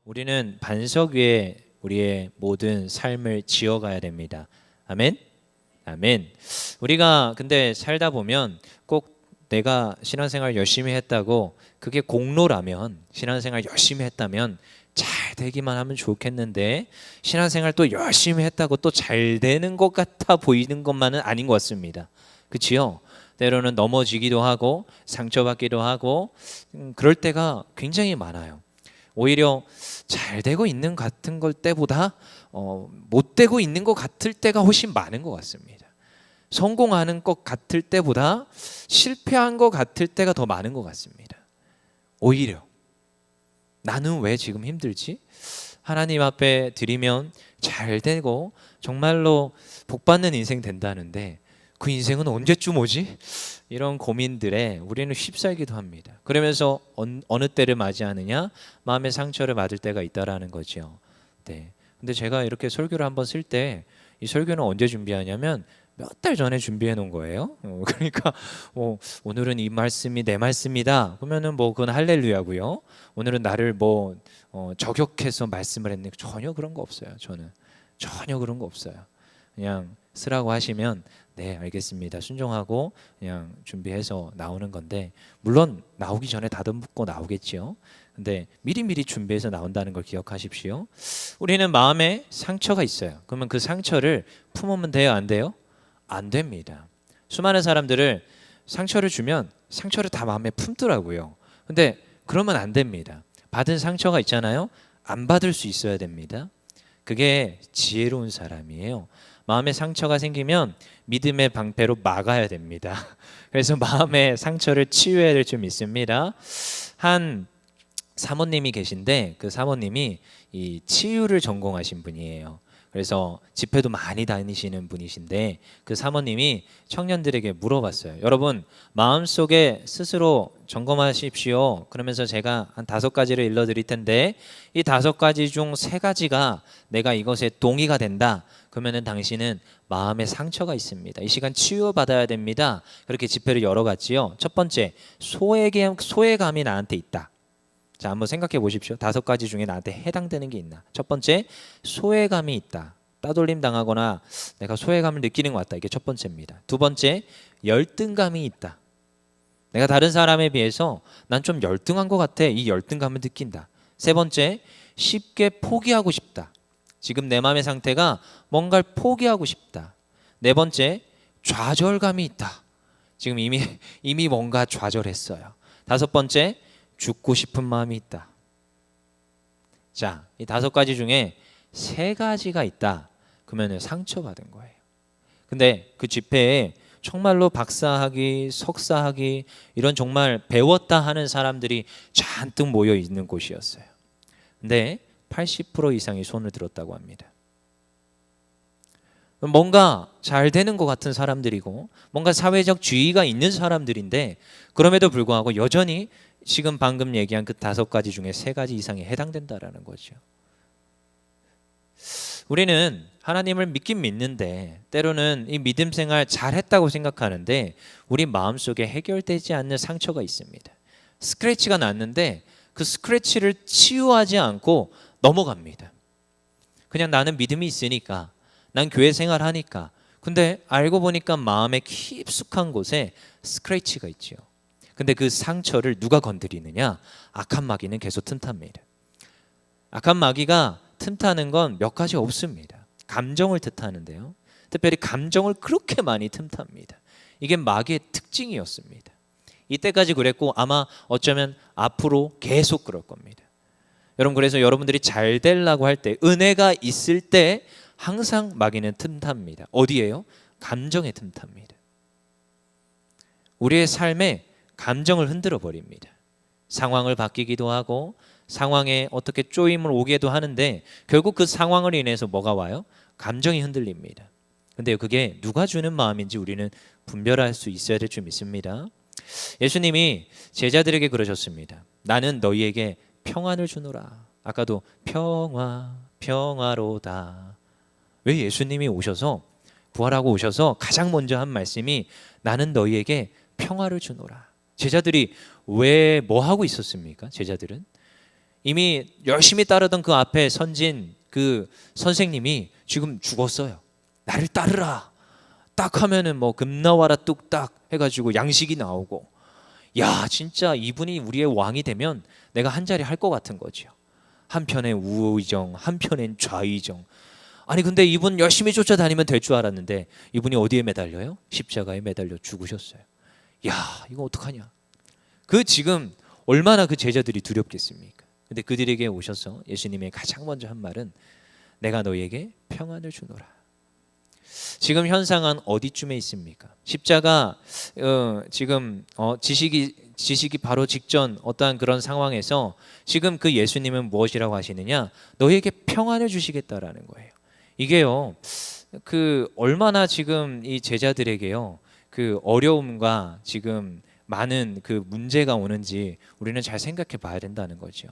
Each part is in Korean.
우리는 반석 위에 우리의 모든 삶을 지어가야 됩니다. 아멘? 아멘. 우리가 근데 살다 보면 꼭 내가 신앙생활 열심히 했다고 그게 공로라면, 신앙생활 열심히 했다면 잘 되기만 하면 좋겠는데, 신앙생활 또 열심히 했다고 또 잘 되는 것 같아 보이는 것만은 아닌 것 같습니다. 그치요? 때로는 넘어지기도 하고 상처받기도 하고 그럴 때가 굉장히 많아요. 오히려 잘 되고 있는 같은 걸 때보다 못 되고 있는 것 같을 때가 훨씬 많은 것 같습니다. 성공하는 것 같을 때보다 실패한 것 같을 때가 더 많은 것 같습니다. 오히려 나는 왜 지금 힘들지? 하나님 앞에 드리면 잘 되고 정말로 복받는 인생 된다는데 그 인생은 언제쯤 오지? 이런 고민들에 우리는 휩싸이기도 합니다. 그러면서 어느 때를 맞이하느냐? 마음의 상처를 받을 때가 있다라는 거죠. 네. 근데 제가 이렇게 설교를 한번 쓸 때 이 설교는 언제 준비하냐면 몇 달 전에 준비해 놓은 거예요. 그러니까 오늘은 이 말씀이 내 말씀이다. 그러면은 그건 할렐루야고요. 오늘은 나를 저격해서 말씀을 했는데 전혀 그런 거 없어요. 저는 전혀 그런 거 없어요. 그냥 쓰라고 하시면 네 알겠습니다 순종하고 그냥 준비해서 나오는 건데, 물론 나오기 전에 다듬고 나오겠지요. 근데 미리미리 준비해서 나온다는 걸 기억하십시오. 우리는 마음에 상처가 있어요. 그러면 그 상처를 품으면 돼요, 안 돼요? 안 됩니다. 수많은 사람들을 상처를 주면 상처를 다 마음에 품더라고요. 근데 그러면 안 됩니다. 받은 상처가 있잖아요. 안 받을 수 있어야 됩니다. 그게 지혜로운 사람이에요. 마음에 상처가 생기면 믿음의 방패로 막아야 됩니다. 그래서 마음의 상처를 치유해야 될 줄 믿습니다. 한 사모님이 계신데 그 사모님이 이 치유를 전공하신 분이에요. 그래서 집회도 많이 다니시는 분이신데 그 사모님이 청년들에게 물어봤어요. 여러분 마음속에 스스로 점검하십시오. 그러면서 제가 한 5가지를 일러드릴 텐데 이 5가지 중 3가지가 내가 이것에 동의가 된다. 그러면은 당신은 마음에 상처가 있습니다. 이 시간 치유받아야 됩니다. 그렇게 집회를 열어갔지요. 첫 번째, 소외감이 나한테 있다. 자, 한번 생각해 보십시오. 5가지 중에 나한테 해당되는 게 있나? 첫 번째, 소외감이 있다. 따돌림 당하거나 내가 소외감을 느끼는 것 같다. 이게 첫 번째입니다. 두 번째, 열등감이 있다. 내가 다른 사람에 비해서 난 좀 열등한 것 같아. 이 열등감을 느낀다. 세 번째, 쉽게 포기하고 싶다. 지금 내 마음의 상태가 뭔가를 포기하고 싶다. 네 번째, 좌절감이 있다. 지금 이미 뭔가 좌절했어요. 5번째, 죽고 싶은 마음이 있다. 자, 이 5가지 중에 3가지가 있다. 그러면 상처받은 거예요. 근데 그 집회에 정말로 박사학위, 석사학위 이런 정말 배웠다 하는 사람들이 잔뜩 모여 있는 곳이었어요. 근데 80% 이상이 손을 들었다고 합니다. 뭔가 잘 되는 것 같은 사람들이고 뭔가 사회적 지위가 있는 사람들인데 그럼에도 불구하고 여전히 지금 방금 얘기한 그 5가지 중에 3가지 이상에 해당된다라는 거죠. 우리는 하나님을 믿긴 믿는데 때로는 이 믿음 생활 잘했다고 생각하는데 우리 마음속에 해결되지 않는 상처가 있습니다. 스크래치가 났는데 그 스크래치를 치유하지 않고 넘어갑니다. 그냥 나는 믿음이 있으니까, 난 교회 생활하니까. 근데 알고 보니까 마음의 깊숙한 곳에 스크래치가 있죠. 근데 그 상처를 누가 건드리느냐? 악한 마귀는 계속 틈탑니다. 악한 마귀가 틈타는 건 몇 가지 없습니다. 감정을 틈타는데요. 특별히 감정을 그렇게 많이 틈탑니다. 이게 마귀의 특징이었습니다. 이때까지 그랬고 아마 어쩌면 앞으로 계속 그럴 겁니다. 여러분, 그래서 여러분들이 잘 되려고 할 때, 은혜가 있을 때 항상 마귀는 틈탑니다. 어디예요? 감정에 틈탑니다. 우리의 삶에 감정을 흔들어 버립니다. 상황을 바뀌기도 하고 상황에 어떻게 쪼임을 오게도 하는데 결국 그 상황을 인해서 뭐가 와요? 감정이 흔들립니다. 근데 그게 누가 주는 마음인지 우리는 분별할 수 있어야 될 줄 믿습니다. 예수님이 제자들에게 그러셨습니다. 나는 너희에게 평안을 주노라. 아까도 평화로다. 왜 예수님이 오셔서 부활하고 오셔서 가장 먼저 한 말씀이 나는 너희에게 평화를 주노라. 제자들이 왜 뭐 하고 있었습니까? 제자들은 이미 열심히 따르던 그 앞에 선진 그 선생님이 지금 죽었어요. 나를 따르라. 딱 하면은 뭐 금 나와라 뚝딱 해가지고 양식이 나오고, 야 진짜 이분이 우리의 왕이 되면 내가 한 자리 할 것 같은 거죠. 한편엔 우의정, 한편엔 좌의정. 아니 근데 이분 열심히 쫓아다니면 될 줄 알았는데 이분이 어디에 매달려요? 십자가에 매달려 죽으셨어요. 야 이거 어떡하냐. 그 지금 얼마나 그 제자들이 두렵겠습니까? 근데 그들에게 오셔서 예수님이 가장 먼저 한 말은 내가 너희에게 평안을 주노라. 지금 현상은 어디쯤에 있습니까? 십자가 지금 지시기 바로 직전 어떠한 그런 상황에서 지금 그 예수님은 무엇이라고 하시느냐? 너희에게 평안을 주시겠다라는 거예요. 이게요, 그 얼마나 지금 이 제자들에게요, 그 어려움과 지금 많은 그 문제가 오는지 우리는 잘 생각해 봐야 된다는 거죠.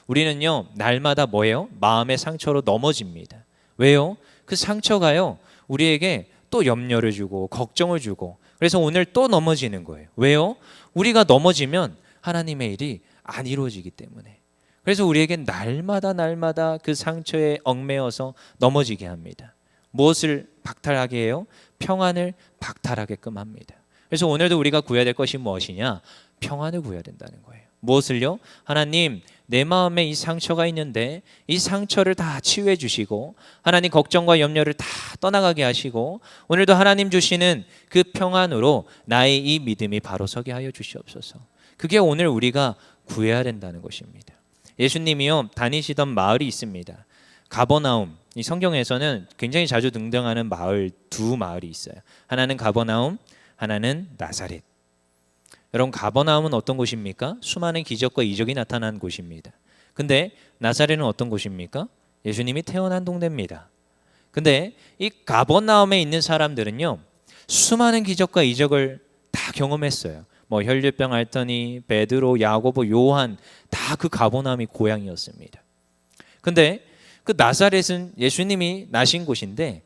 우리는요, 날마다 뭐예요? 마음의 상처로 넘어집니다. 왜요? 그 상처가요, 우리에게 또 염려를 주고 걱정을 주고, 그래서 오늘 또 넘어지는 거예요. 왜요? 우리가 넘어지면 하나님의 일이 안 이루어지기 때문에. 그래서 우리에겐 날마다 그 상처에 얽매여서 넘어지게 합니다. 무엇을 박탈하게 해요? 평안을 박탈하게끔 합니다. 그래서 오늘도 우리가 구해야 될 것이 무엇이냐? 평안을 구해야 된다는 거예요. 무엇을요? 하나님, 내 마음에 이 상처가 있는데 이 상처를 다 치유해 주시고 하나님 걱정과 염려를 다 떠나가게 하시고 오늘도 하나님 주시는 그 평안으로 나의 이 믿음이 바로 서게 하여 주시옵소서. 그게 오늘 우리가 구해야 된다는 것입니다. 예수님이요, 다니시던 마을이 있습니다. 가버나움. 이 성경에서는 굉장히 자주 등장하는 마을, 두 마을이 있어요. 하나는 가버나움, 하나는 나사렛. 여러분, 가버나움은 어떤 곳입니까? 수많은 기적과 이적이 나타난 곳입니다. 근데 나사렛은 어떤 곳입니까? 예수님이 태어난 동네입니다. 근데 이 가버나움에 있는 사람들은요, 수많은 기적과 이적을 다 경험했어요. 뭐 혈류병 앓더니 베드로, 야고보, 요한 다 그 가버나움이 고향이었습니다. 근데 그 나사렛은 예수님이 나신 곳인데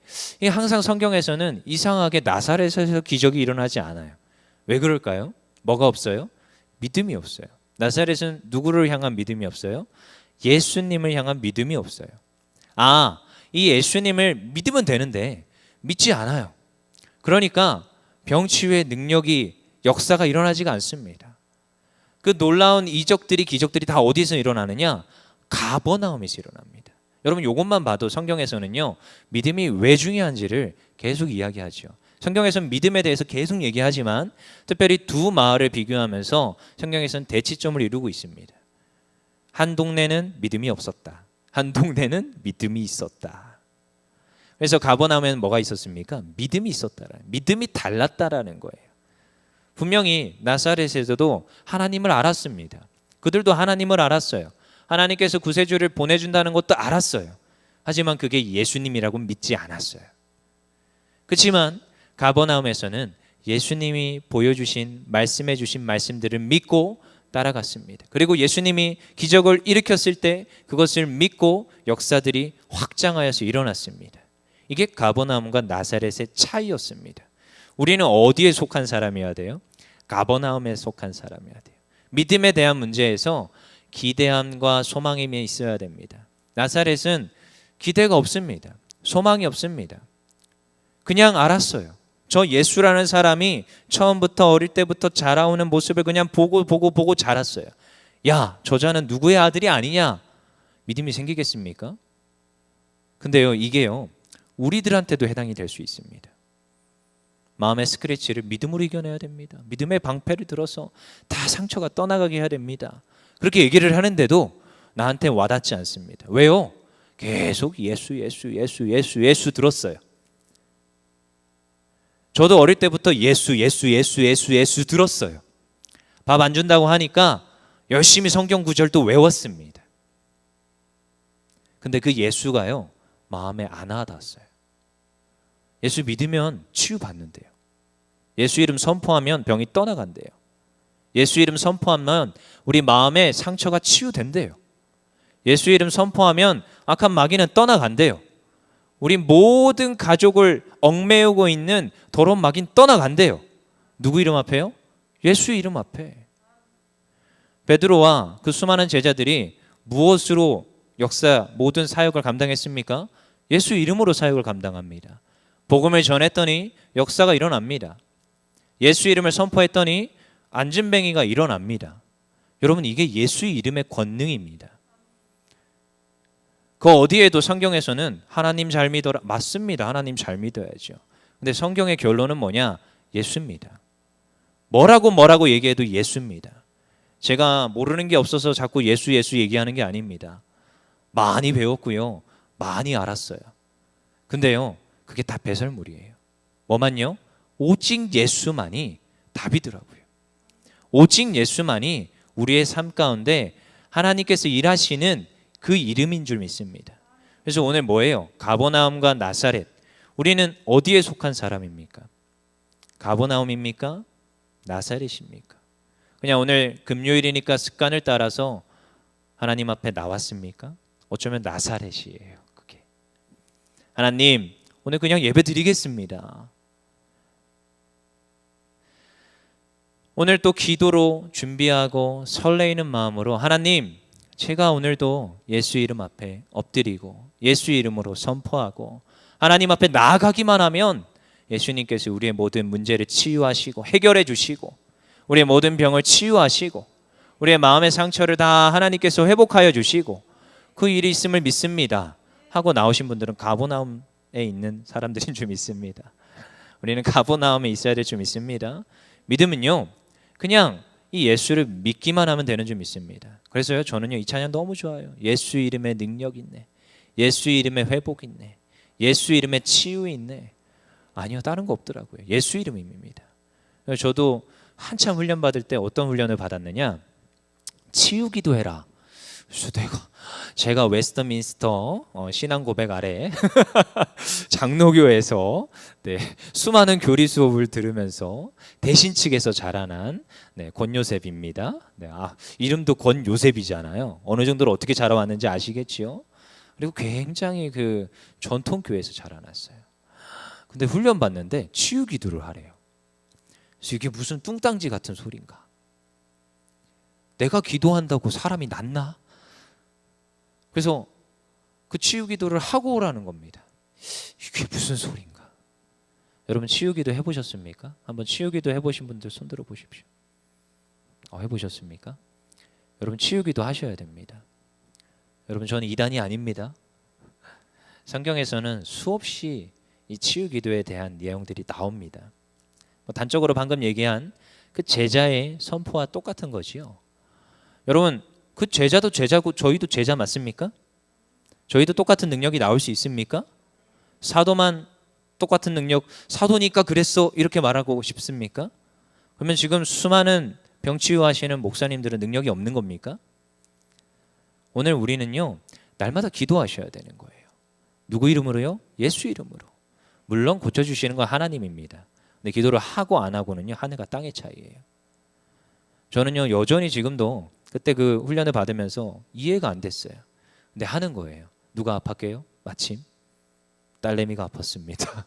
항상 성경에서는 이상하게 나사렛에서 기적이 일어나지 않아요. 왜 그럴까요? 뭐가 없어요? 믿음이 없어요. 나사렛은 누구를 향한 믿음이 없어요? 예수님을 향한 믿음이 없어요. 아, 이 예수님을 믿으면 되는데 믿지 않아요. 그러니까 병치유의 능력이, 역사가 일어나지가 않습니다. 그 놀라운 이적들이, 기적들이 다 어디서 일어나느냐? 가버나움에서 일어납니다. 여러분, 이것만 봐도 성경에서는요, 믿음이 왜 중요한지를 계속 이야기하죠. 성경에서는 믿음에 대해서 계속 얘기하지만 특별히 두 마을을 비교하면서 성경에서는 대치점을 이루고 있습니다. 한 동네는 믿음이 없었다. 한 동네는 믿음이 있었다. 그래서 가버나움에는 뭐가 있었습니까? 믿음이 있었다라. 믿음이 달랐다라는 거예요. 분명히 나사렛에서도 하나님을 알았습니다. 그들도 하나님을 알았어요. 하나님께서 구세주를 보내준다는 것도 알았어요. 하지만 그게 예수님이라고 믿지 않았어요. 그렇지만 가버나움에서는 예수님이 보여주신, 말씀해 주신 말씀들을 믿고 따라갔습니다. 그리고 예수님이 기적을 일으켰을 때 그것을 믿고 역사들이 확장하여서 일어났습니다. 이게 가버나움과 나사렛의 차이였습니다. 우리는 어디에 속한 사람이어야 돼요? 가버나움에 속한 사람이어야 돼요. 믿음에 대한 문제에서 기대함과 소망이 있어야 됩니다. 나사렛은 기대가 없습니다. 소망이 없습니다. 그냥 알았어요. 저 예수라는 사람이 처음부터 어릴 때부터 자라오는 모습을 그냥 보고 자랐어요. 야, 저자는 누구의 아들이 아니냐? 믿음이 생기겠습니까? 근데요, 이게요, 우리들한테도 해당이 될 수 있습니다. 마음의 스크래치를 믿음으로 이겨내야 됩니다. 믿음의 방패를 들어서 다 상처가 떠나가게 해야 됩니다. 그렇게 얘기를 하는데도 나한테 와닿지 않습니다. 왜요? 계속 예수 들었어요. 저도 어릴 때부터 예수 들었어요. 밥 안 준다고 하니까 열심히 성경 구절도 외웠습니다. 근데 그 예수가요, 마음에 안 와닿았어요. 예수 믿으면 치유받는데요. 예수 이름 선포하면 병이 떠나간대요. 예수 이름 선포하면 우리 마음의 상처가 치유된대요. 예수 이름 선포하면 악한 마귀는 떠나간대요. 우리 모든 가족을 얽매우고 있는 더러운 마귀는 떠나간대요. 누구 이름 앞에요? 예수 이름 앞에. 베드로와 그 수많은 제자들이 무엇으로 역사 모든 사역을 감당했습니까? 예수 이름으로 사역을 감당합니다. 복음을 전했더니 역사가 일어납니다. 예수 이름을 선포했더니 안진뱅이가 일어납니다. 여러분, 이게 예수 이름의 권능입니다. 그 어디에도 성경에서는 하나님 잘 믿어라. 맞습니다. 하나님 잘 믿어야죠. 근데 성경의 결론은 뭐냐? 예수입니다. 뭐라고 얘기해도 예수입니다. 제가 모르는 게 없어서 자꾸 예수 얘기하는 게 아닙니다. 많이 배웠고요. 많이 알았어요. 근데요, 그게 다 배설물이에요. 뭐만요? 오직 예수만이 답이더라고요. 오직 예수만이 우리의 삶 가운데 하나님께서 일하시는 그 이름인 줄 믿습니다. 그래서 오늘 뭐예요? 가버나움과 나사렛. 우리는 어디에 속한 사람입니까? 가버나움입니까? 나사렛입니까? 그냥 오늘 금요일이니까 습관을 따라서 하나님 앞에 나왔습니까? 어쩌면 나사렛이에요. 그게. 하나님, 오늘 그냥 예배 드리겠습니다. 오늘 또 기도로 준비하고 설레이는 마음으로 하나님, 제가 오늘도 예수 이름 앞에 엎드리고 예수 이름으로 선포하고 하나님 앞에 나아가기만 하면 예수님께서 우리의 모든 문제를 치유하시고 해결해 주시고 우리의 모든 병을 치유하시고 우리의 마음의 상처를 다 하나님께서 회복하여 주시고 그 일이 있음을 믿습니다 하고 나오신 분들은 가버나움에 있는 사람들인 줄 믿습니다. 우리는 가버나움에 있어야 될 줄 믿습니다. 믿음은요, 그냥 이 예수를 믿기만 하면 되는 줄 믿습니다. 그래서요, 저는요, 이 찬양 너무 좋아요. 예수 이름에 능력 있네. 예수 이름에 회복 있네. 예수 이름에 치유 있네. 아니요, 다른 거 없더라고요. 예수 이름입니다. 저도 한참 훈련 받을 때 어떤 훈련을 받았느냐? 치유 기도해라. 그래서 제가 웨스트민스터 신앙 고백 아래 장로교에서 수많은 교리 수업을 들으면서 대신 측에서 자라난 권요셉입니다. 이름도 권요셉이잖아요. 어느 정도로 어떻게 자라왔는지 아시겠지요? 그리고 굉장히 그 전통교회에서 자라났어요. 근데 훈련 받는데 치유 기도를 하래요. 그래서 이게 무슨 뚱땅지 같은 소린가? 내가 기도한다고 사람이 낫나? 그래서 그 치유 기도를 하고 오라는 겁니다. 이게 무슨 소린가? 여러분, 치유 기도 해보셨습니까? 한번 치유 기도 해보신 분들 손 들어 보십시오. 해보셨습니까? 여러분, 치유 기도 하셔야 됩니다. 여러분, 저는 이단이 아닙니다. 성경에서는 수없이 이 치유 기도에 대한 내용들이 나옵니다. 단적으로 방금 얘기한 그 제자의 선포와 똑같은 거지요. 여러분, 그 제자도 제자고 저희도 제자 맞습니까? 저희도 똑같은 능력이 나올 수 있습니까? 사도만 똑같은 능력, 사도니까 그랬어 이렇게 말하고 싶습니까? 그러면 지금 수많은 병 치유하시는 목사님들은 능력이 없는 겁니까? 오늘 우리는요, 날마다 기도하셔야 되는 거예요. 누구 이름으로요? 예수 이름으로. 물론 고쳐주시는 건 하나님입니다. 근데 기도를 하고 안 하고는요, 하늘과 땅의 차이예요. 저는요, 여전히 지금도 그때 그 훈련을 받으면서 이해가 안 됐어요. 근데 하는 거예요. 누가 아팠게요? 마침 딸내미가 아팠습니다.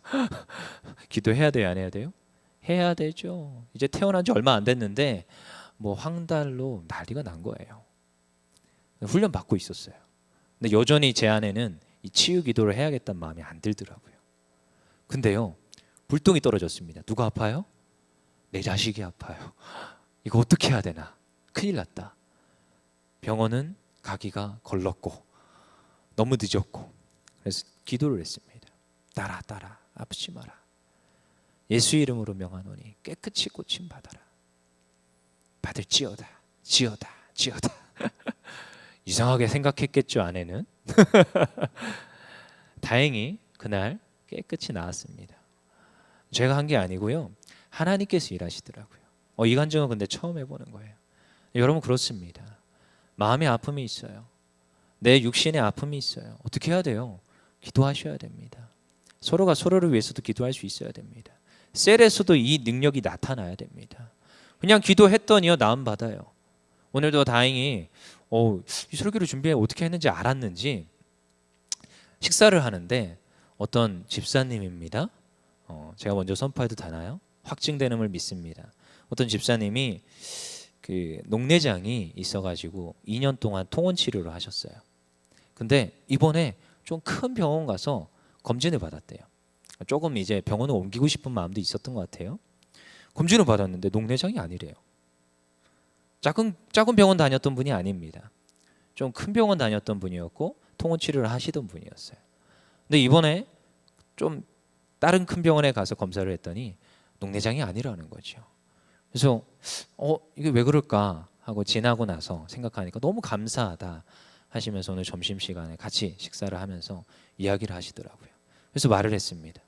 기도해야 돼요, 안 해야 돼요? 해야 되죠. 이제 태어난 지 얼마 안 됐는데 뭐 황달로 난리가 난 거예요. 훈련 받고 있었어요. 근데 여전히 제 안에는 이 치유 기도를 해야겠다는 마음이 안 들더라고요. 근데요, 불똥이 떨어졌습니다. 누가 아파요? 내 자식이 아파요. 이거 어떻게 해야 되나? 큰일 났다. 병원은 가기가 걸렀고 너무 늦었고, 그래서 기도를 했습니다. 따라 아프지 마라. 예수 이름으로 명하노니 깨끗이 고침 받아라. 받을지어다. 지어다. 이상하게 생각했겠죠, 아내는. 다행히 그날 깨끗이 나았습니다. 제가 한 게 아니고요, 하나님께서 일하시더라고요. 이 간증은 근데 처음 해보는 거예요. 여러분, 그렇습니다. 마음의 아픔이 있어요. 내 육신의 아픔이 있어요. 어떻게 해야 돼요? 기도하셔야 됩니다. 서로가 서로를 위해서도 기도할 수 있어야 됩니다. 셀에서도 이 능력이 나타나야 됩니다. 그냥 기도했더니요, 나음 받아요. 오늘도 다행히 이 설교를 준비해 어떻게 했는지 알았는지 식사를 하는데 어떤 집사님입니다. 제가 먼저 선포해도 되나요? 확증되는 걸 믿습니다. 어떤 집사님이 그 녹내장이 있어가지고 2년 동안 통원 치료를 하셨어요. 근데 이번에 좀 큰 병원 가서 검진을 받았대요. 조금 이제 병원을 옮기고 싶은 마음도 있었던 것 같아요. 검진을 받았는데 녹내장이 아니래요. 작은 병원 다녔던 분이 아닙니다. 좀 큰 병원 다녔던 분이었고 통원 치료를 하시던 분이었어요. 근데 이번에 좀 다른 큰 병원에 가서 검사를 했더니 녹내장이 아니라는 거죠. 그래서 이게 왜 그럴까 하고 지나고 나서 생각하니까 너무 감사하다 하시면서 오늘 점심시간에 같이 식사를 하면서 이야기를 하시더라고요. 그래서 말을 했습니다.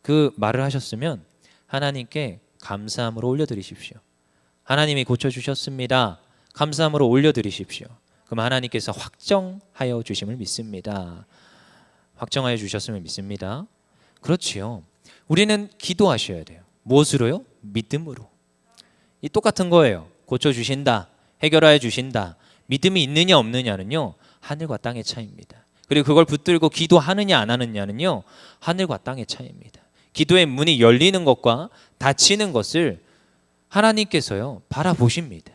그 말을 하셨으면 하나님께 감사함으로 올려드리십시오. 하나님이 고쳐주셨습니다. 감사함으로 올려드리십시오. 그럼 하나님께서 확정하여 주심을 믿습니다. 확정하여 주셨음을 믿습니다. 그렇지요. 우리는 기도하셔야 돼요. 무엇으로요? 믿음으로. 이 똑같은 거예요. 고쳐주신다, 해결하여 주신다. 믿음이 있느냐 없느냐는요, 하늘과 땅의 차이입니다. 그리고 그걸 붙들고 기도하느냐 안 하느냐는요, 하늘과 땅의 차이입니다. 기도의 문이 열리는 것과 닫히는 것을 하나님께서요 바라보십니다.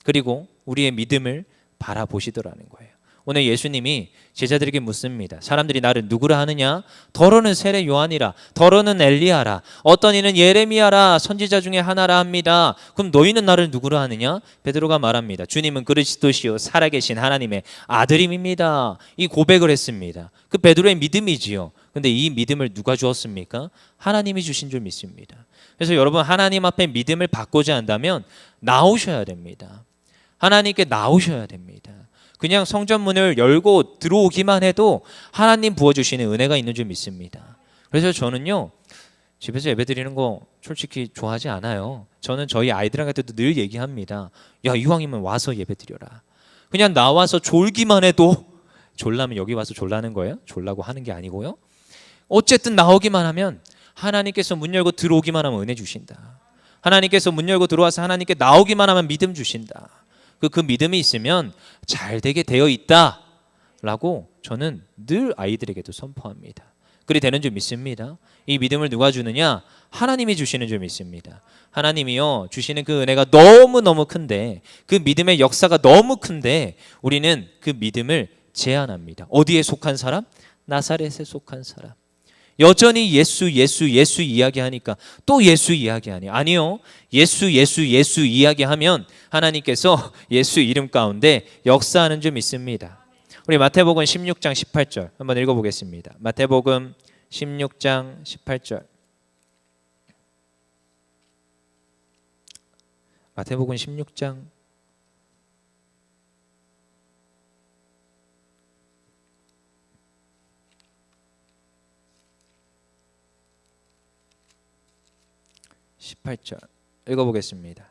그리고 우리의 믿음을 바라보시더라는 거예요. 오늘 예수님이 제자들에게 묻습니다. 사람들이 나를 누구라 하느냐? 더러는 세례 요한이라, 더러는 엘리야라, 어떤 이는 예레미야라, 선지자 중에 하나라 합니다. 그럼 너희는 나를 누구라 하느냐? 베드로가 말합니다. 주님은 그리스도시요 살아계신 하나님의 아들임입니다. 이 고백을 했습니다. 그 베드로의 믿음이지요. 근데 이 믿음을 누가 주었습니까? 하나님이 주신 줄 믿습니다. 그래서 여러분, 하나님 앞에 믿음을 받고자 한다면 나오셔야 됩니다. 하나님께 나오셔야 됩니다. 그냥 성전문을 열고 들어오기만 해도 하나님 부어주시는 은혜가 있는 줄 믿습니다. 그래서 저는요, 집에서 예배드리는 거 솔직히 좋아하지 않아요. 저는 저희 아이들한테도 늘 얘기합니다. 야, 이왕이면 와서 예배드려라. 그냥 나와서 졸기만 해도, 졸라면 여기 와서 졸라는 거예요? 졸라고 하는 게 아니고요. 어쨌든 나오기만 하면 하나님께서 문 열고 들어오기만 하면 은혜 주신다. 하나님께서 문 열고 들어와서 하나님께 나오기만 하면 믿음 주신다. 그 믿음이 있으면 잘 되게 되어 있다라고 저는 늘 아이들에게도 선포합니다. 그리 되는 줄 믿습니다. 이 믿음을 누가 주느냐? 하나님이 주시는 줄 믿습니다. 하나님이요 주시는 그 은혜가 너무너무 큰데, 그 믿음의 역사가 너무 큰데 우리는 그 믿음을 제한합니다. 어디에 속한 사람? 나사렛에 속한 사람. 여전히 예수 이야기하니까 또 예수 이야기하니, 아니요, 예수 이야기하면 하나님께서 예수 이름 가운데 역사하는 줄 믿습니다. 우리 마태복음 16장 18절 한번 읽어보겠습니다. 마태복음 16장 18절. 마태복음 16장 18절 읽어보겠습니다.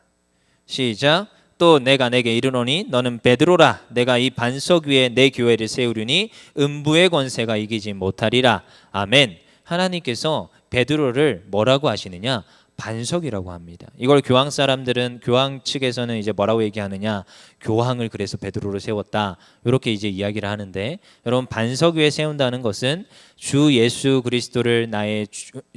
시작. 또 내가 내게 이르노니 너는 베드로라. 내가 이 반석 위에 내 교회를 세우리니 음부의 권세가 이기지 못하리라. 아멘. 하나님께서 베드로를 뭐라고 하시느냐? 반석이라고 합니다. 이걸 교황 사람들은, 교황 측에서는 이제 뭐라고 얘기하느냐? 교황을 그래서 베드로를 세웠다, 이렇게 이제 이야기를 하는데, 여러분, 반석 위에 세운다는 것은 주 예수 그리스도를 나의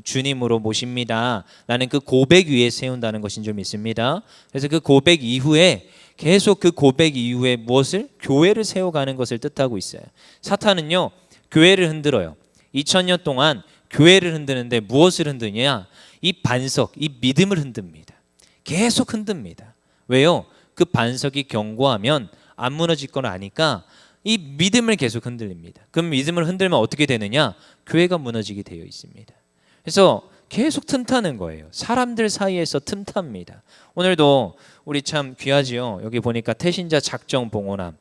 주님으로 모십니다 라는 그 고백 위에 세운다는 것인 줄 믿습니다. 그래서 그 고백 이후에 계속 그 고백 이후에 무엇을? 교회를 세워가는 것을 뜻하고 있어요. 사탄은요 교회를 흔들어요. 2000년 동안 교회를 흔드는데 무엇을 흔드냐? 이 반석, 이 믿음을 흔듭니다. 계속 흔듭니다. 왜요? 그 반석이 견고하면 안 무너질 걸 아니까 이 믿음을 계속 흔들립니다. 그럼 믿음을 흔들면 어떻게 되느냐? 교회가 무너지게 되어 있습니다. 그래서 계속 틈타는 거예요. 사람들 사이에서 틈탑니다. 오늘도 우리 참 귀하지요. 여기 보니까 태신자 작정 봉헌함,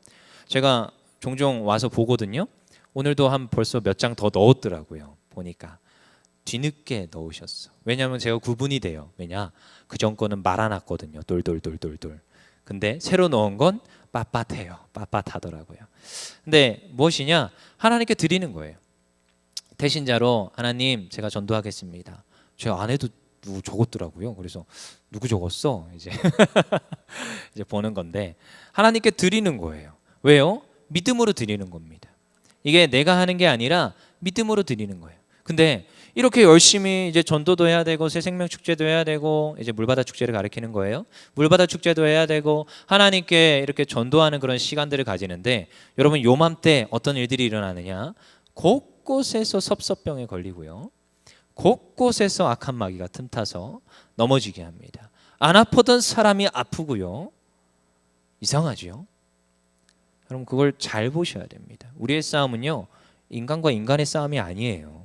제가 종종 와서 보거든요. 오늘도 한 벌써 몇 장 더 넣었더라고요. 보니까 뒤늦게 넣으셨어. 왜냐하면 제가 구분이 돼요. 왜냐? 그전 거는 말아놨거든요. 돌돌돌돌돌. 근데 새로 넣은 건 빳빳해요. 빳빳하더라고요. 근데 무엇이냐? 하나님께 드리는 거예요. 태신자로 하나님, 제가 전도하겠습니다. 제 아내도 누구 적었더라고요. 그래서 누구 적었어? 이제 이제 보는 건데, 하나님께 드리는 거예요. 왜요? 믿음으로 드리는 겁니다. 이게 내가 하는 게 아니라 믿음으로 드리는 거예요. 근데 이렇게 열심히 이제 전도도 해야 되고 새 생명 축제도 해야 되고 이제 물바다 축제를 가리키는 거예요. 물바다 축제도 해야 되고 하나님께 이렇게 전도하는 그런 시간들을 가지는데 여러분 요맘때 어떤 일들이 일어나느냐? 곳곳에서 섭섭병에 걸리고요. 곳곳에서 악한 마귀가 틈타서 넘어지게 합니다. 안 아프던 사람이 아프고요. 이상하죠? 여러분 그걸 잘 보셔야 됩니다. 우리의 싸움은요. 인간과 인간의 싸움이 아니에요.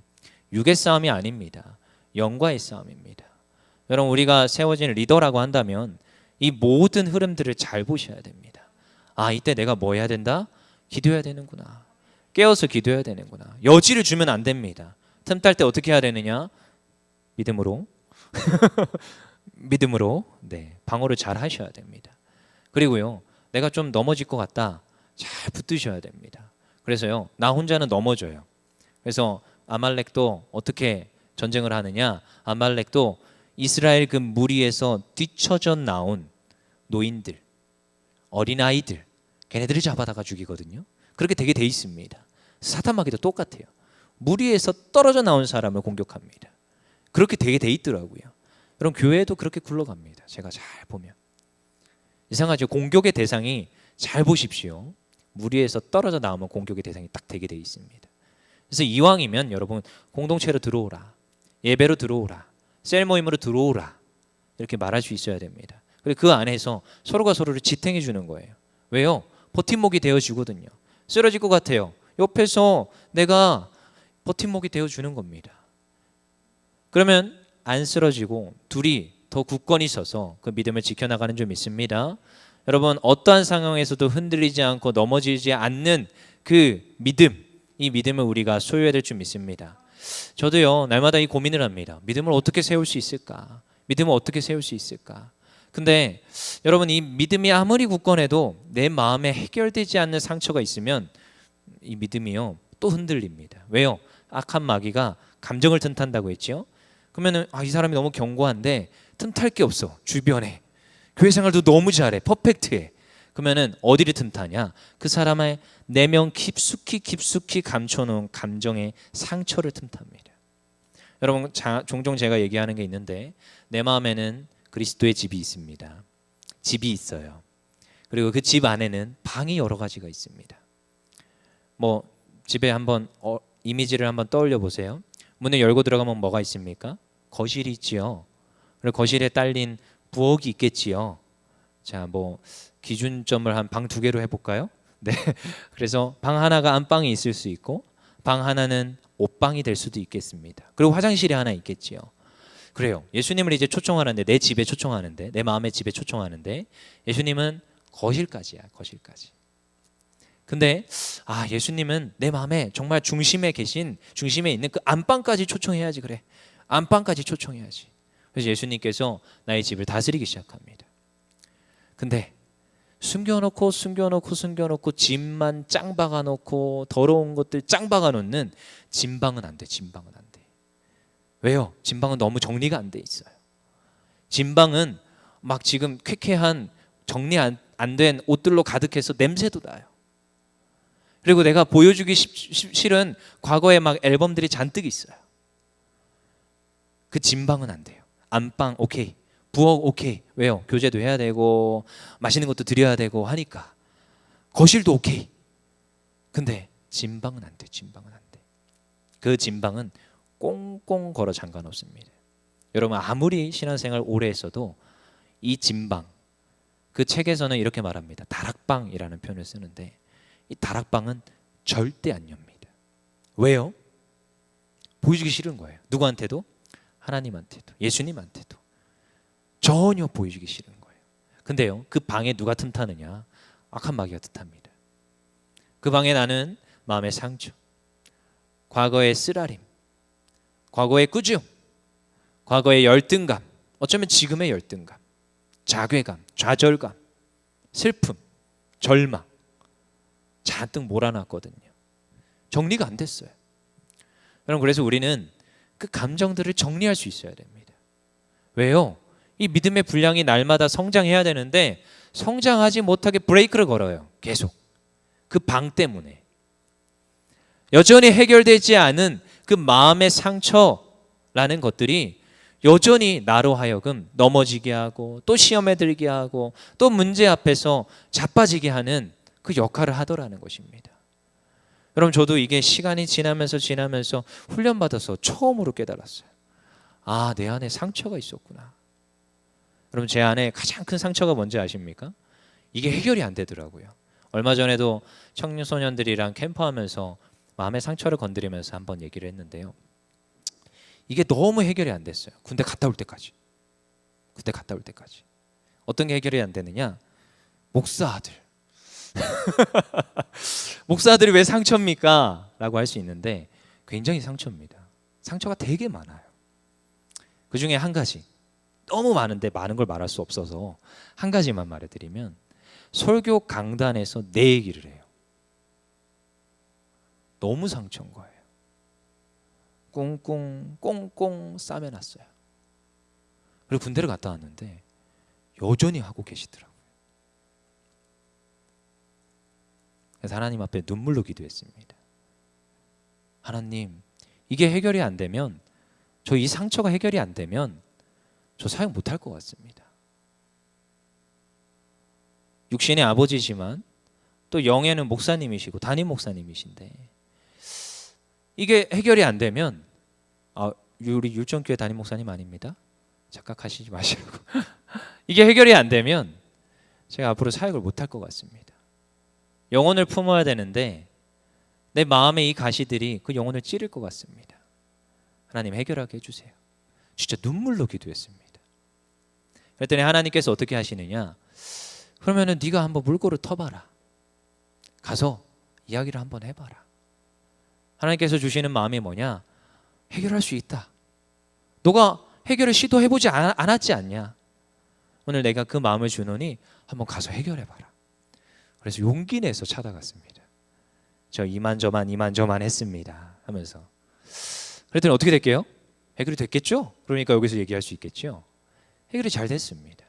육의 싸움이 아닙니다. 영과의 싸움입니다. 여러분 우리가 세워진 리더라고 한다면 이 모든 흐름들을 잘 보셔야 됩니다. 아 이때 내가 뭐 해야 된다? 기도해야 되는구나. 깨어서 기도해야 되는구나. 여지를 주면 안 됩니다. 틈탈 때 어떻게 해야 되느냐? 믿음으로 믿음으로 방어를 잘 하셔야 됩니다. 그리고요 내가 좀 넘어질 것 같다. 잘 붙드셔야 됩니다. 그래서요 나 혼자는 넘어져요. 그래서 아말렉도 어떻게 전쟁을 하느냐? 아말렉도 이스라엘 그 무리에서 뒤처져 나온 노인들, 어린아이들 걔네들을 잡아다가 죽이거든요. 그렇게 되게 돼 있습니다. 사탄마귀도 똑같아요. 무리에서 떨어져 나온 사람을 공격합니다. 그렇게 되게 돼 있더라고요. 여러분 교회도 그렇게 굴러갑니다. 제가 잘 보면 이상하죠. 공격의 대상이 잘 보십시오. 무리에서 떨어져 나오면 공격의 대상이 딱 되게 돼 있습니다. 그래서 이왕이면 여러분 공동체로 들어오라, 예배로 들어오라, 셀 모임으로 들어오라 이렇게 말할 수 있어야 됩니다. 그리고 그 안에서 서로가 서로를 지탱해 주는 거예요. 왜요? 버팀목이 되어주거든요. 쓰러질 것 같아요. 옆에서 내가 버팀목이 되어주는 겁니다. 그러면 안 쓰러지고 둘이 더 굳건히 서서 그 믿음을 지켜나가는 줄 믿습니다. 여러분 어떠한 상황에서도 흔들리지 않고 넘어지지 않는 그 믿음, 이 믿음을 우리가 소유해야 될 줄 믿습니다. 저도요 날마다 이 고민을 합니다. 믿음을 어떻게 세울 수 있을까? 믿음을 어떻게 세울 수 있을까? 근데 여러분 이 믿음이 아무리 굳건해도 내 마음에 해결되지 않는 상처가 있으면 이 믿음이요 또 흔들립니다. 왜요? 악한 마귀가 감정을 틈탄다고 했죠. 그러면은 이 사람이 너무 견고한데 틈탈 게 없어. 주변에 교회 생활도 너무 잘해, 퍼펙트해. 그러면은 어디를 틈타냐? 그 사람의 내면 깊숙이 감춰놓은 감정의 상처를 틈탑니다. 여러분 종종 제가 얘기하는 게 있는데 내 마음에는 그리스도의 집이 있습니다. 집이 있어요. 그리고 그 집 안에는 방이 여러 가지가 있습니다. 뭐 집에 한번 이미지를 한번 떠올려 보세요. 문을 열고 들어가면 뭐가 있습니까? 거실이 있지요. 그리고 거실에 딸린 부엌이 있겠지요. 자, 뭐 기준점을 한 방 2개로 해볼까요? 네. 그래서 방 하나가 안방이 있을 수 있고 방 하나는 옷방이 될 수도 있겠습니다. 그리고 화장실이 하나 있겠지요. 그래요. 예수님을 이제 초청하는데 내 집에 초청하는데 내 마음의 집에 초청하는데 예수님은 거실까지야. 거실까지. 근데 예수님은 내 마음에 정말 중심에 있는 그 안방까지 초청해야지. 그래. 안방까지 초청해야지. 그래서 예수님께서 나의 집을 다스리기 시작합니다. 근데 숨겨놓고 집만 짱 박아놓고 더러운 것들 짱 박아놓는 진방은 안 돼. 진방은 안 돼. 왜요? 진방은 너무 정리가 안 돼 있어요. 진방은 막 지금 쾌쾌한 정리 안 된 옷들로 가득해서 냄새도 나요. 그리고 내가 보여주기 싫은 과거에 막 앨범들이 잔뜩 있어요. 그 진방은 안 돼요. 안방 오케이, 부엌 오케이. 왜요? 교제도 해야 되고 맛있는 것도 드려야 되고 하니까. 거실도 오케이. 근데 진방은 안 돼. 진방은 안 돼. 그 진방은 꽁꽁 걸어 잠가 놓습니다. 여러분 아무리 신앙생활 오래 했어도 이 진방, 그 책에서는 이렇게 말합니다. 다락방이라는 표현을 쓰는데 이 다락방은 절대 안 엽니다. 왜요? 보여주기 싫은 거예요. 누구한테도? 하나님한테도, 예수님한테도 전혀 보여주기 싫은 거예요. 근데요, 그 방에 누가 틈타느냐? 악한 마귀가 틈탑니다. 그 방에 나는 마음의 상처, 과거의 쓰라림, 과거의 꾸중, 과거의 열등감, 어쩌면 지금의 열등감, 자괴감, 좌절감, 슬픔, 절망 잔뜩 몰아놨거든요. 정리가 안 됐어요. 여러분 그래서 우리는 그 감정들을 정리할 수 있어야 됩니다. 왜요? 이 믿음의 분량이 날마다 성장해야 되는데 성장하지 못하게 브레이크를 걸어요. 계속. 그 방 때문에. 여전히 해결되지 않은 그 마음의 상처, 라는 것들이 여전히 나로 하여금 넘어지게 하고 또 시험에 들게 하고 또 문제 앞에서 자빠지게 하는 그 역할을 하더라는 것입니다. 여러분, 저도 이게 시간이 지나면서 훈련받아서 처음으로 깨달았어요. 아, 내 안에 상처가 있었구나. 여러분, 제 안에 가장 큰 상처가 뭔지 아십니까? 이게 해결이 안 되더라고요. 얼마 전에도 청소년들이랑 캠프하면서 마음의 상처를 건드리면서 한번 얘기를 했는데요. 이게 너무 해결이 안 됐어요. 군대 갔다 올 때까지. 어떤 게 해결이 안 되느냐? 목사 아들. 목사 아들이 왜 상처입니까? 라고 할 수 있는데 굉장히 상처입니다. 상처가 되게 많아요. 그 중에 한 가지, 너무 많은데 많은 걸 말할 수 없어서 한 가지만 말해드리면, 설교 강단에서 내 얘기를 해요. 너무 상처인 거예요. 꽁꽁 싸매놨어요. 그리고 군대를 갔다 왔는데 여전히 하고 계시더라고요. 그래서 하나님 앞에 눈물로 기도했습니다. 하나님, 이게 해결이 안 되면, 저 이 상처가 해결이 안 되면 저 사역 못할 것 같습니다. 육신의 아버지지만 또 영에는 목사님이시고 담임 목사님이신데, 이게 해결이 안 되면, 우리 율정교회 담임 목사님 아닙니다. 착각하시지 마시고 이게 해결이 안 되면 제가 앞으로 사역을 못할 것 같습니다. 영혼을 품어야 되는데 내 마음의 이 가시들이 그 영혼을 찌를 것 같습니다. 하나님, 해결하게 해주세요. 진짜 눈물로 기도했습니다. 그랬더니 하나님께서 어떻게 하시느냐? 그러면은 네가 한번 물꼬를 터봐라. 가서 이야기를 한번 해봐라. 하나님께서 주시는 마음이 뭐냐? 해결할 수 있다. 너가 해결을 시도해보지 않았지 않냐? 오늘 내가 그 마음을 주노니 한번 가서 해결해봐라. 그래서 용기 내서 찾아갔습니다. 저 이만저만 했습니다 하면서. 그랬더니 어떻게 될게요? 해결이 됐겠죠? 그러니까 여기서 얘기할 수 있겠죠? 해결이 잘 됐습니다.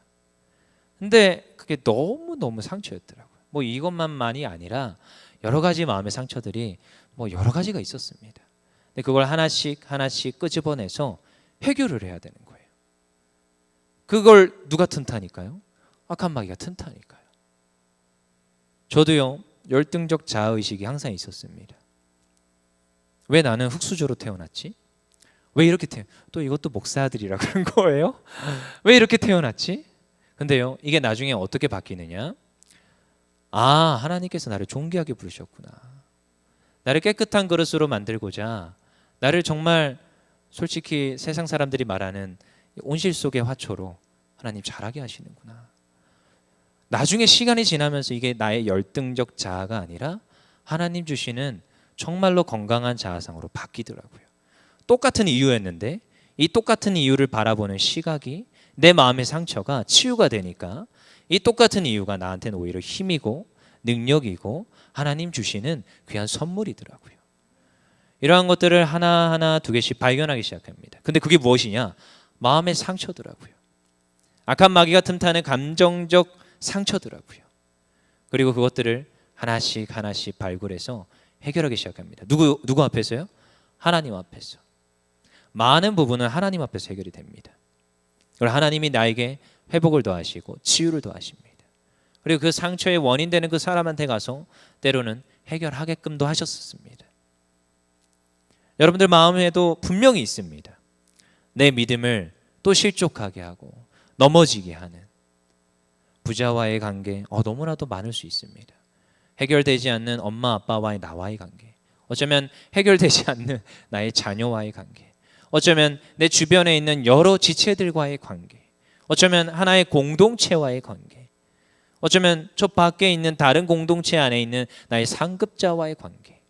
근데 그게 너무너무 상처였더라고요. 뭐 이것만만이 아니라 여러 가지 마음의 상처들이 뭐 여러 가지가 있었습니다. 근데 그걸 하나씩 끄집어내서 해결을 해야 되는 거예요. 그걸 누가 튼다니까요? 악한 마귀가 튼다니까요. 저도요, 열등적 자아의식이 항상 있었습니다. 왜 나는 흙수저로 태어났지? 왜 이렇게 또 이것도 목사들이라 그런 거예요? 왜 이렇게 태어났지? 근데요, 이게 나중에 어떻게 바뀌느냐? 아, 하나님께서 나를 존귀하게 부르셨구나. 나를 깨끗한 그릇으로 만들고자, 나를 정말 솔직히 세상 사람들이 말하는 온실 속의 화초로 하나님 자라게 하시는구나. 나중에 시간이 지나면서 이게 나의 열등적 자아가 아니라 하나님 주시는 정말로 건강한 자아상으로 바뀌더라고요. 똑같은 이유였는데 이 똑같은 이유를 바라보는 시각이, 내 마음의 상처가 치유가 되니까 이 똑같은 이유가 나한테는 오히려 힘이고 능력이고 하나님 주시는 귀한 선물이더라고요. 이러한 것들을 하나하나 두 개씩 발견하기 시작합니다. 근데 그게 무엇이냐? 마음의 상처더라고요. 악한 마귀가 틈타는 감정적 상처더라고요. 그리고 그것들을 하나씩 발굴해서 해결하기 시작합니다. 누구 앞에서요? 하나님 앞에서. 많은 부분은 하나님 앞에서 해결이 됩니다. 그리고 하나님이 나에게 회복을 더하시고 치유를 더하십니다. 그리고 그 상처의 원인 되는 그 사람한테 가서 때로는 해결하게끔도 하셨습니다. 여러분들 마음에도 분명히 있습니다. 내 믿음을 또 실족하게 하고 넘어지게 하는 부자와의 관계, 너무나도 많을 수 있습니다. 해결되지 않는 엄마 아빠와의 나와의 관계, 어쩌면 해결되지 않는 나의 자녀와의 관계, 어쩌면 내 주변에 있는 여러 지체들과의 관계, 어쩌면 하나의 공동체와의 관계, 어쩌면 저 밖에 있는 다른 공동체 안에 있는 나의 상급자와의 관계,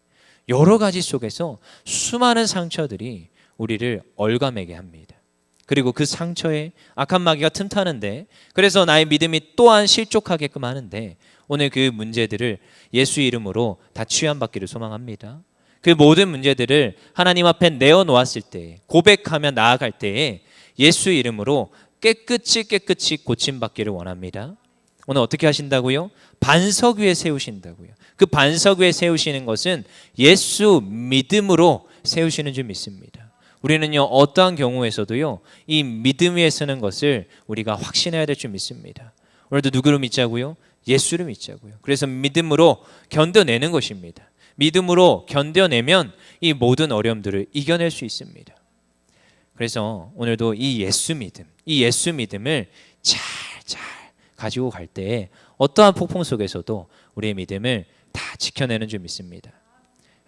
여러 가지 속에서 수많은 상처들이 우리를 얼감하게 합니다. 그리고 그 상처에 악한 마귀가 틈타는데, 그래서 나의 믿음이 또한 실족하게끔 하는데, 오늘 그 문제들을 예수 이름으로 다 치유받기를 소망합니다. 그 모든 문제들을 하나님 앞에 내어놓았을 때, 고백하며 나아갈 때에 예수 이름으로 깨끗이 고침받기를 원합니다. 오늘 어떻게 하신다고요? 반석 위에 세우신다고요. 그 반석 위에 세우시는 것은 예수 믿음으로 세우시는 줄 믿습니다. 우리는요 어떠한 경우에서도요 이 믿음 위에 서는 것을 우리가 확신해야 될 줄 믿습니다. 오늘도 누구를 믿자고요? 예수를 믿자고요. 그래서 믿음으로 견뎌내는 것입니다. 믿음으로 견뎌내면 이 모든 어려움들을 이겨낼 수 있습니다. 그래서 오늘도 이 예수 믿음을 잘 가지고 갈 때에 어떠한 폭풍 속에서도 우리의 믿음을 다 지켜내는 줄 믿습니다.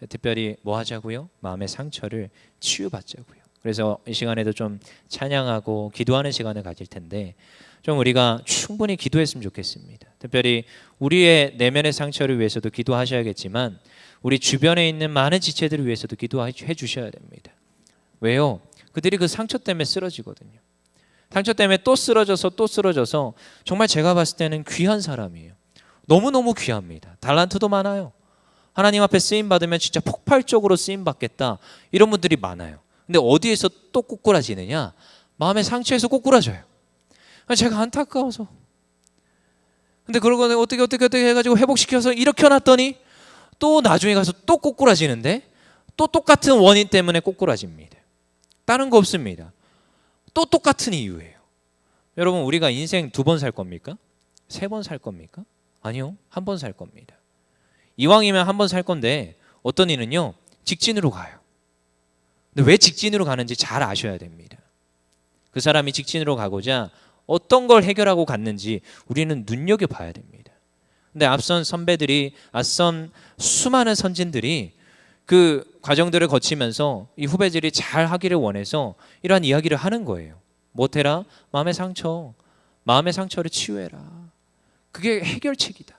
특별히 뭐 하자고요? 마음의 상처를 치유받자고요. 그래서 이 시간에도 좀 찬양하고 기도하는 시간을 가질 텐데 좀 우리가 충분히 기도했으면 좋겠습니다. 특별히 우리의 내면의 상처를 위해서도 기도하셔야겠지만 우리 주변에 있는 많은 지체들을 위해서도 기도해 주셔야 됩니다. 왜요? 그들이 그 상처 때문에 쓰러지거든요. 상처 때문에 또 쓰러져서 정말 제가 봤을 때는 귀한 사람이에요. 너무너무 귀합니다. 달란트도 많아요. 하나님 앞에 쓰임 받으면 진짜 폭발적으로 쓰임 받겠다 이런 분들이 많아요. 근데 어디에서 또 꼬꾸라지느냐? 마음의 상처에서 꼬꾸라져요. 제가 안타까워서. 근데 그러고 어떻게 해가지고 회복시켜서 일으켜놨더니 또 나중에 가서 또 꼬꾸라지는데 또 똑같은 원인 때문에 꼬꾸라집니다. 다른 거 없습니다. 또 똑같은 이유예요. 여러분 우리가 인생 2번 살 겁니까? 3번 살 겁니까? 아니요. 1번 살 겁니다. 이왕이면 1번 살 건데 어떤 이는요 직진으로 가요. 근데 왜 직진으로 가는지 잘 아셔야 됩니다. 그 사람이 직진으로 가고자 어떤 걸 해결하고 갔는지 우리는 눈여겨봐야 됩니다. 근데 앞선 수많은 선진들이 그 과정들을 거치면서 이 후배들이 잘 하기를 원해서 이러한 이야기를 하는 거예요. 못해라? 마음의 상처를 치유해라. 그게 해결책이다.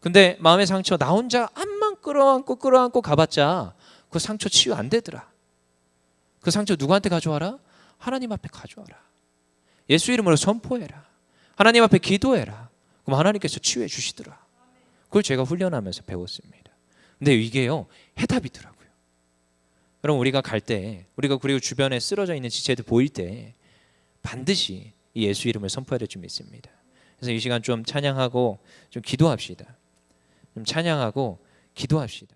근데 마음의 상처 나 혼자 암만 끌어안고 가봤자 그 상처 치유 안 되더라. 그 상처 누구한테 가져와라? 하나님 앞에 가져와라. 예수 이름으로 선포해라. 하나님 앞에 기도해라. 그럼 하나님께서 치유해 주시더라. 그걸 제가 훈련하면서 배웠습니다. 근데 이게요 해답이더라고요. 여러분 우리가 갈 때 우리가 그리고 주변에 쓰러져 있는 지체들 보일 때 반드시 이 예수 이름을 선포해야 될 줄 믿습니다. 그래서 이 시간 좀 찬양하고 좀 기도합시다. 좀 찬양하고 기도합시다.